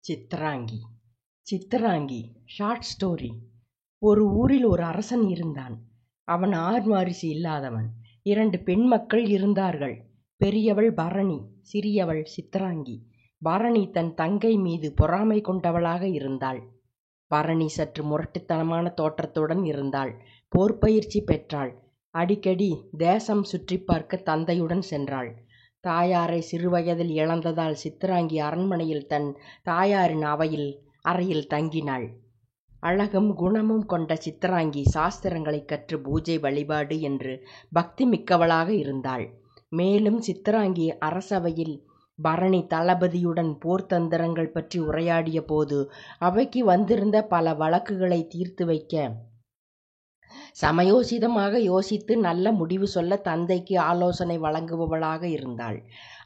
Chitrangi. Chitrangi short story. ஒரு ஊரில் ஒரு அரசன் இருந்தான். அவன் ஆண் வாரிசு இல்லாதவன். 2 பெண் மக்கள் இருந்தார்கள். பெரியவள் பரணி, சிறியவள் சித்ராங்கி. பரணி தன் தங்கை மீது பொறாமை கொண்டவளாக இருந்தாள். பரணி சற்று முரட்டுத்தனமான தோற்றத்துடன் இருந்தாள். போர்ப்பயிற்சி பெற்றாள். அடிக்கடி தேசம் சுற்றி பார்க்க தந்தையுடன் சென்றாள். தாயாரை சிறுவயதில் இழந்ததால் சித்ராங்கி அரண்மனையில் தன் தாயாரின் அறையில் தங்கினாள். அழகும் குணமும் கொண்ட சித்ராங்கி சாஸ்திரங்களை கற்று பூஜை வழிபாடு என்று பக்தி மிக்கவளாக இருந்தாள். மேலும் சித்ராங்கி அரசவையில் பரணி தளபதியுடன் போர்த்தந்திரங்கள் பற்றி உரையாடிய போது அவைக்கு வந்திருந்த பல வழக்குகளை தீர்த்து வைக்க சமயோசிதமாக யோசித்து நல்ல முடிவு சொல்ல தந்தைக்கு ஆலோசனை வழங்குபவளாக இருந்தாள்.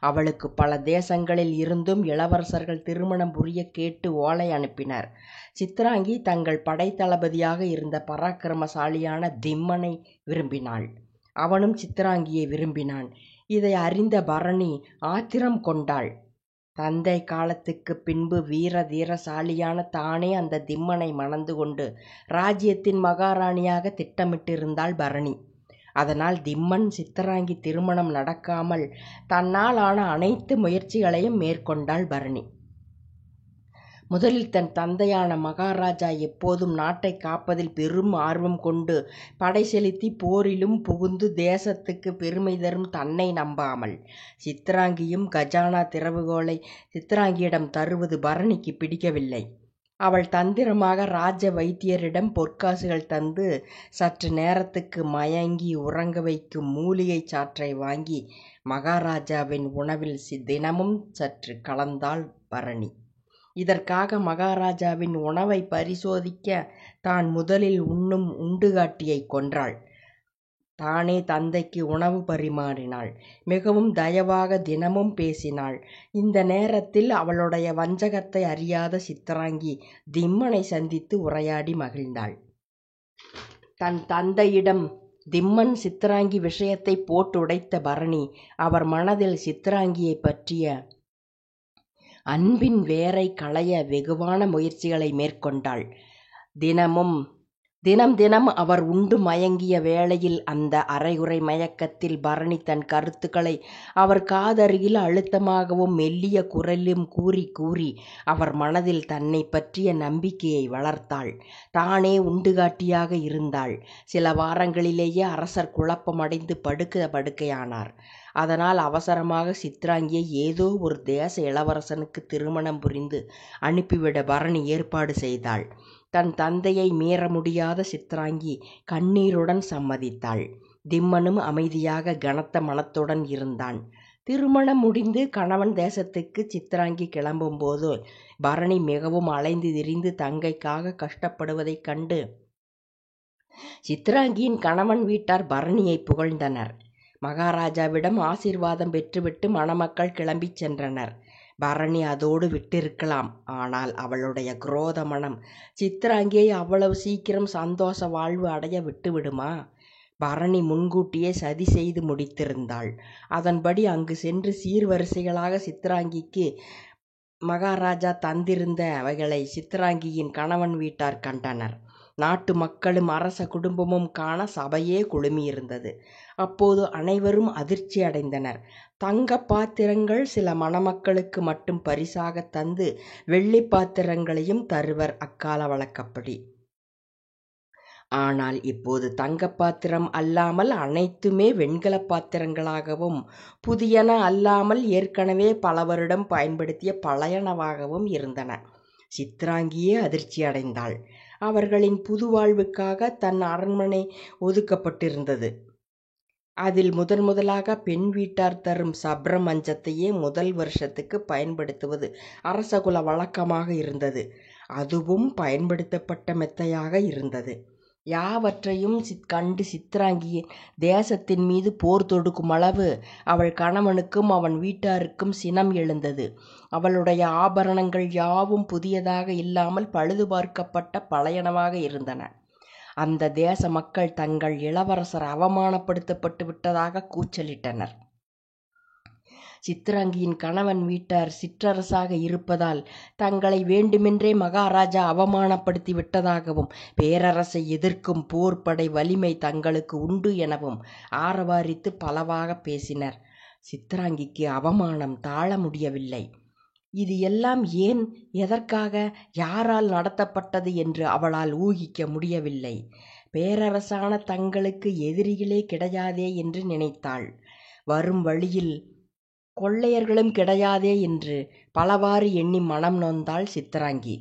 அவளுக்கு பல தேசங்களில் இருந்தும் இளவரசர்கள் திருமணம் புரிய கேட்டு ஓலை அனுப்பினர். சித்ராங்கி தங்கள் படைத்தளபதியாக இருந்த பராக்கிரமசாலியான திம்மனை விரும்பினாள். அவனும் சித்ராங்கியை விரும்பினான். இதை அறிந்த பரணி ஆத்திரம் கொண்டாள். தந்தை காலத்துக்கு பின்பு வீர தீரசாலியான தானே அந்த திம்மனை மணந்து கொண்டு ராஜ்யத்தின் மகாராணியாக திட்டமிட்டிருந்தாள் பரணி. அதனால் திம்மன் சித்ராங்கி திருமணம் நடக்காமல் தன்னால் ஆன அனைத்து முயற்சிகளையும் மேற்கொண்டாள் பரணி. முதலில் தன் தந்தையான மகாராஜா எப்போதும் நாட்டை காப்பதில் பெரும் ஆர்வம் கொண்டு படை செலுத்தி போரிலும் புகுந்து தேசத்துக்கு பெருமை தரும் தன்னை நம்பாமல் சித்ராங்கியும் கஜானா திறவுகோலை சித்ராங்கியிடம் தருவது பரணிக்கு பிடிக்கவில்லை. அவள் தந்திரமாக ராஜ வைத்தியரிடம் பொற்காசுகள் தந்து சற்று நேரத்துக்கு மயங்கி உறங்க வைக்கும் மூலிகை சாற்றை வாங்கி மகாராஜாவின் உணவில் தினமும் சற்று கலந்தாள் பரணி. இதற்காக மகாராஜாவின் உணவை பரிசோதிக்க தான் முதலில் உண்ணும் உண்டுகாட்டியை கொன்றாள். தானே தந்தைக்கு உணவு பரிமாறினாள். மிகவும் தயவாக தினமும் பேசினாள். இந்த நேரத்தில் அவளுடைய வஞ்சகத்தை அறியாத சித்ராங்கி திம்மனை சந்தித்து உரையாடி மகிழ்ந்தாள். தன் தந்தையிடம் திம்மன் சித்ராங்கி விஷயத்தை போட்டு உடைத்த பரணி அவர் மனதில் சித்ராங்கியை பற்றிய அன்பின் வேரை களைய வெகுவான முயற்சிகளை மேற்கொண்டாள். தினம் அவர் உண்டு மயங்கிய வேளையில் அந்த அரைகுறை மயக்கத்தில் பரணி தன் கருத்துக்களை அவர் காதருகில் அழுத்தமாகவும் மெல்லிய குரலிலும் கூறி அவர் மனதில் தன்னை பற்றிய நம்பிக்கையை வளர்த்தாள். தானே உண்டுகாட்டியாக இருந்தாள். சில வாரங்களிலேயே அரசர் குழப்பமடைந்து படுக்கையானார். அதனால் அவசரமாக சித்ராங்கியை ஏதோ ஒரு தேச இளவரசனுக்கு திருமணம் புரிந்து அனுப்பிவிட பரணி ஏற்பாடு செய்தாள். தன் தந்தையை மீற முடியாத சித்ராங்கி கண்ணீருடன் சம்மதித்தாள். திம்மனும் அமைதியாக கனத்த மனத்துடன் இருந்தான். திருமணம் முடிந்து கணவன் தேசத்துக்கு சித்ராங்கி கிளம்பும்போது பரணி மிகவும் அலைந்து திரிந்து தங்கைக்காக கஷ்டப்படுவதைக் கண்டு சித்ராங்கியின் கணவன் வீட்டார் பரணியை புகழ்ந்தனர். மகாராஜாவிடம் ஆசீர்வாதம் பெற்றுவிட்டு மணமக்கள் கிளம்பிச் சென்றனர். பரணி அதோடு விட்டிருக்கலாம். ஆனால் அவளுடைய குரோத மனம் சித்ராங்கியை அவ்வளவு சீக்கிரம் சந்தோஷ வாழ்வு அடைய விட்டுவிடுமா? பரணி முன்கூட்டியே சதி செய்து முடித்திருந்தாள். அதன்படி அங்கு சென்று சீர்வரிசைகளாக சித்ராங்கிக்கு மகாராஜா தந்திருந்தவைகளை சித்ராங்கியின் கணவன் வீட்டார் கண்டனர். நாட்டு மக்களும் அரச குடும்பமும் காண சபையே குழுமியிருந்தது. அப்போது அனைவரும் அதிர்ச்சி அடைந்தனர். தங்க பாத்திரங்கள் சில மணமக்களுக்கு மட்டும் பரிசாக தந்து வெள்ளி பாத்திரங்களையும் தருவர் அக்கால வழக்கப்படி. ஆனால் இப்போது தங்க பாத்திரம் அல்லாமல் அனைத்துமே வெண்கல பாத்திரங்களாகவும் புதியன அல்லாமல் ஏற்கனவே பல வருடம் பயன்படுத்திய பழையனவாகவும் இருந்தன. சித்ராங்கியே அதிர்ச்சி அடைந்தாள். அவர்களின் புது வாழ்வுக்காக தன் அரண்மனை ஒதுக்கப்பட்டிருந்தது. அதில் முதலாக பெண் வீட்டார் தரும் சப்ர மஞ்சத்தையே முதல் வருஷத்துக்கு பயன்படுத்துவது அரசகுல வழக்கமாக இருந்தது. அதுவும் பயன்படுத்தப்பட்ட மெத்தையாக இருந்தது. யாவற்றையும் கண்டு சித்ராங்கியின் தேசத்தின் மீது போர் தொடுக்கும் அளவு அவள் கணவனுக்கும் அவன் வீட்டாருக்கும் சினம் எழுந்தது. அவளுடைய ஆபரணங்கள் யாவும் புதியதாக இல்லாமல் பழுது பார்க்கப்பட்ட பழையனவாக இருந்தன. அந்த தேச மக்கள் தங்கள் இளவரசர் அவமானப்படுத்தப்பட்டு விட்டதாக கூச்சலிட்டனர். சித்ராங்கியின் கணவன் வீட்டார் சிற்றரசாக இருப்பதால் தங்களை வேண்டுமென்றே மகாராஜா அவமானப்படுத்தி விட்டதாகவும் பேரரசை எதிர்க்கும் போர்ப்படை வலிமை தங்களுக்கு உண்டு எனவும் ஆரவாரித்து பலவாக பேசினர். சித்ராங்கிக்கு அவமானம் தாழ முடியவில்லை. இது எல்லாம் ஏன், எதற்காக, யாரால் நடத்தப்பட்டது என்று அவளால் ஊகிக்க முடியவில்லை. பேரரசான தங்களுக்கு எதிரிகளே கிடையாதே என்று நினைத்தாள். வரும் வழியில் கொள்ளையர்களும் கிடையாதே என்று பலவாறு எண்ணி மனம் நொந்தாள் சித்ராங்கி.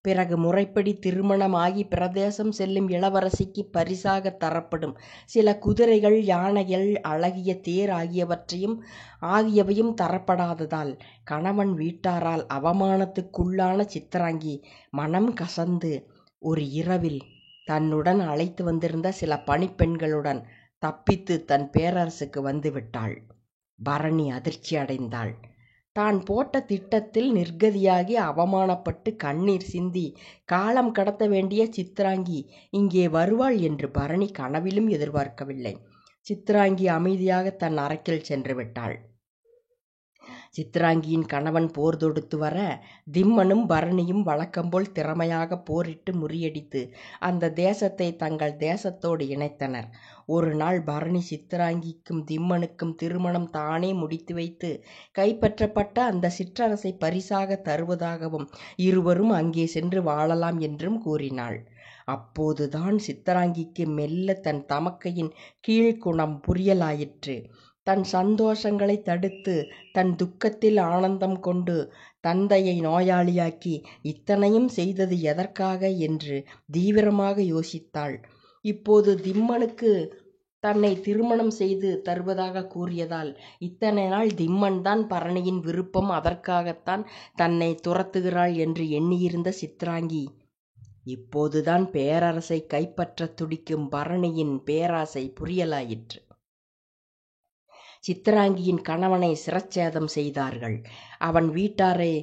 பிறகு முறைப்படி திருமணமாகி பிரதேசம் செல்லும் இளவரசிக்கு பரிசாக தரப்படும் சில குதிரைகள், யானைகள், அழகிய தேர் ஆகியவையும் தரப்படாததால் கணவன் வீட்டாரால் அவமானத்துக்குள்ளான சித்ராங்கி மனம் கசந்து ஒரு இரவில் தன்னுடன் அழைத்து வந்திருந்த சில பணிப்பெண்களுடன் தப்பித்து தன் பேரரசுக்கு வந்துவிட்டாள். பரணி அதிர்ச்சி அடைந்தாள். தான் போட்ட திட்டத்தில் நிர்கதியாகி அவமானப்பட்டு கண்ணீர் சிந்தி காலம் கடத்த வேண்டிய சித்ராங்கி இங்கே வருவாள் என்று பரணி கனவிலும் எதிர்பார்க்கவில்லை. சித்ராங்கி அமைதியாக தன் அறைக்குள் சென்று விட்டாள். சித்ராங்கியின் கணவன் போர் தொடுத்து வர திம்மனும் பரணியும் வழக்கம்போல் திறமையாக போரிட்டு முறியடித்து அந்த தேசத்தை தங்கள் தேசத்தோடு இணைத்தனர். ஒரு நாள் பரணி சித்ராங்கிக்கும் திம்மனுக்கும் திருமணம் தானே முடித்து வைத்து கைப்பற்றப்பட்ட அந்த சிற்றரசை பரிசாக தருவதாகவும் இருவரும் அங்கே சென்று வாழலாம் என்றும் கூறினாள். அப்போதுதான் சித்ராங்கிக்கு மெல்ல தன் தமக்கையின் கீழ்குணம் புரியலாயிற்று. தன் சந்தோஷங்களை தடுத்து தன் துக்கத்தில் ஆனந்தம் கொண்டு தந்தையை நோயாளியாக்கி இத்தனையும் செய்தது எதற்காக என்று தீவிரமாக யோசித்தாள். இப்போது திம்மனுக்கு தன்னை திருமணம் செய்து தருவதாக கூறியதால் இத்தனை நாள் திம்மன் தான் பரணியின் விருப்பம், அதற்காகத்தான் தன்னை துரத்துகிறாள் என்று எண்ணியிருந்த சித்ராங்கி இப்போதுதான் பேரரசை கைப்பற்ற துடிக்கும் பரணியின் பேராசை புரியலாயிற்று. சித்ராங்கியின் கணவனை சிரச்சேதம் செய்தார்கள். அவன் வீட்டாரை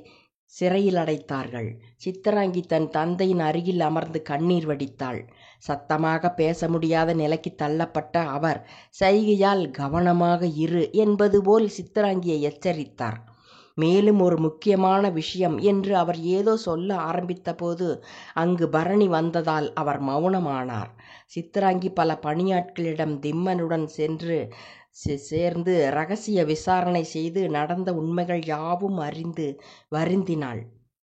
சிறையில் அடைத்தார்கள். சித்ராங்கி தன் தந்தையின் அருகில் அமர்ந்து கண்ணீர் வடித்தாள். சத்தமாக பேச முடியாத நிலைக்கு தள்ளப்பட்ட அவர் சைகையால் கவனமாக இரு என்பது போல் சித்ராங்கியை எச்சரித்தார். மேலும் ஒரு முக்கியமான விஷயம் என்று அவர் ஏதோ சொல்ல ஆரம்பித்த போது அங்கு பரணி வந்ததால் அவர் மௌனமானார். சித்ராங்கி பல பணியாட்களிடம் திம்மனுடன் சேர்ந்து ரகசிய விசாரணை செய்து நடந்த உண்மைகள் யாவும் அறிந்து வருந்தினாள்.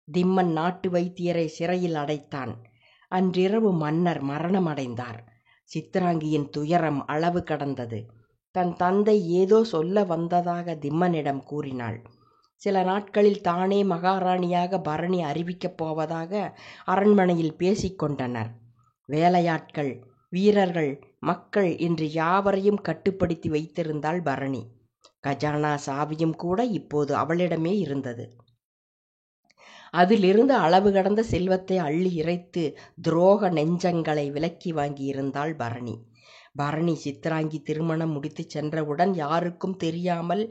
திம்மன் நாட்டு வைத்தியரை சிறையில் அடைத்தான். அன்றிரவு மன்னர் மரணமடைந்தார். சித்ராங்கியின் துயரம் அளவு கடந்தது. தன் தந்தை ஏதோ சொல்ல வந்ததாக திம்மனிடம் கூறினாள். சில நாட்களில் தானே மகாராணியாக பரணி அறிவிக்கப் போவதாக அரண்மனையில் பேசிக்கொண்டனர். வேலையாட்கள், வீரர்கள், மக்கள் என்று யாவரையும் கட்டுப்படுத்தி வைத்திருந்தாள் பரணி. கஜானா சாவியும் கூட இப்போது அவளிடமே இருந்தது. அதிலிருந்து அளவு கடந்த செல்வத்தை அள்ளி இறைத்து துரோக நெஞ்சங்களை விலக்கி வாங்கியிருந்தாள் பரணி. பரணி சித்ராங்கி திருமணம் முடித்து சென்றவுடன் யாருக்கும் தெரியாமல்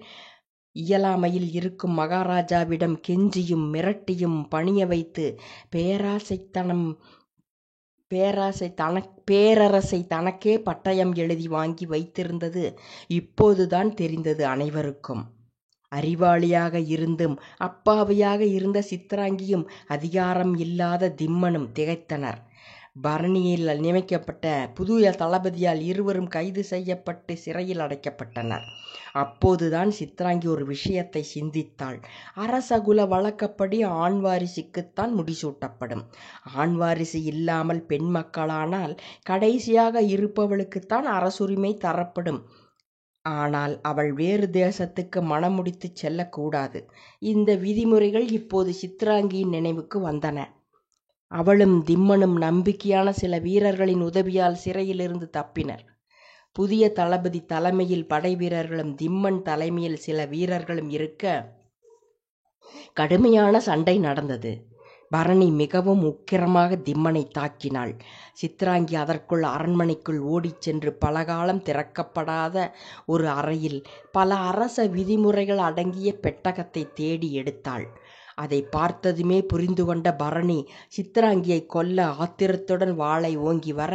இயலாமையில் இருக்கும் மகாராஜாவிடம் கெஞ்சியும் மிரட்டியும் பணிய வைத்து பேரரசை தனக்கே பட்டயம் எழுதி வாங்கி வைத்திருந்தது இப்போதுதான் தெரிந்தது அனைவருக்கும். அறிவாளியாக இருந்தும் அப்பாவியாக இருந்த சித்ராங்கியும் அதிகாரம் இல்லாத திம்மனும் திகைத்தனர். பரணியில் நியமிக்கப்பட்ட புதிய தளபதியால் இருவரும் கைது செய்யப்பட்டு சிறையில் அடைக்கப்பட்டனர். அப்போதுதான் சித்ராங்கி ஒரு விஷயத்தை சிந்தித்தாள். அரசகுல வழக்கப்படி ஆண் வாரிசுக்குத்தான் முடிசூட்டப்படும். ஆண் வாரிசு இல்லாமல் பெண் மக்களானால் கடைசியாக இருப்பவளுக்குத்தான் அரசுரிமை தரப்படும். ஆனால் அவள் வேறு தேசத்துக்கு மனம் முடித்து செல்லக்கூடாது. இந்த விதிமுறைகள் இப்போது சித்ராங்கியின் நினைவுக்கு வந்தன. அவளும் திம்மனும் நம்பிக்கையான சில வீரர்களின் உதவியால் சிறையிலிருந்து தப்பினர். புதிய தளபதி தலைமையில் படை வீரர்களும் திம்மன் தலைமையில் சில வீரர்களும் இருக்க கடுமையான சண்டை நடந்தது. பரணி மிகவும் உக்கிரமாக திம்மனை தாக்கினாள். சித்ராங்கி அதற்குள் அரண்மனைக்குள் ஓடிச் சென்று பலகாலம் திறக்கப்படாத ஒரு அறையில் பல அரச விதிமுறைகள் அடங்கிய பெட்டகத்தை தேடி எடுத்தாள். அதை பார்த்ததுமே புரிந்து கொண்ட பரணி சித்ராங்கியை கொல்ல ஆத்திரத்துடன் வாளை ஓங்கி வர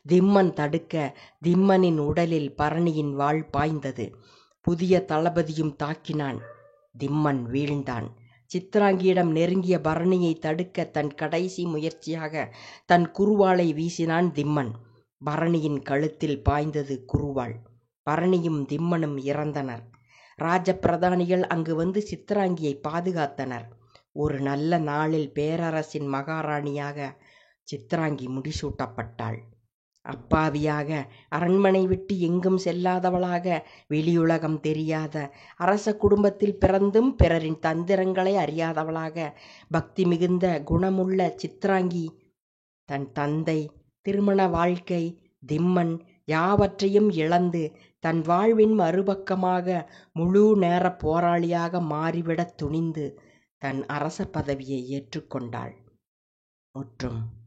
திம்மன் தடுக்க திம்மனின் உடலில் பரணியின் வாள் பாய்ந்தது. புதிய தளபதியும் தாக்கினான். திம்மன் வீழ்ந்தான். சித்ராங்கியிடம் நெருங்கிய பரணியை தடுக்க தன் கடைசி முயற்சியாக தன் குருவாளை வீசினான் திம்மன். பரணியின் கழுத்தில் பாய்ந்தது குருவாள். பரணியும் திம்மனும் இறந்தனர். ராஜப்பிரதானிகள் அங்கு வந்து சித்ராங்கியை பாதுகாத்தனர். ஒரு நல்ல நாளில் பேரரசின் மகாராணியாக சித்ராங்கி முடிசூட்டப்பட்டாள். அப்பாவியாக, அரண்மனை விட்டு எங்கும் செல்லாதவளாக, வெளியுலகம் தெரியாத, அரச குடும்பத்தில் பிறந்தும் பிறரின் தந்திரங்களை அறியாதவளாக, பக்தி மிகுந்த குணமுள்ள சித்ராங்கி தன் தந்தை, திருமண வாழ்க்கை, திம்மன் யாவற்றையும் இழந்து தன் வாழ்வின் மறுபக்கமாக முழு நேர போராளியாக மாறிவிடத் துணிந்து தன் அரச பதவியை ஏற்றுக்கொண்டாள். முற்றும்.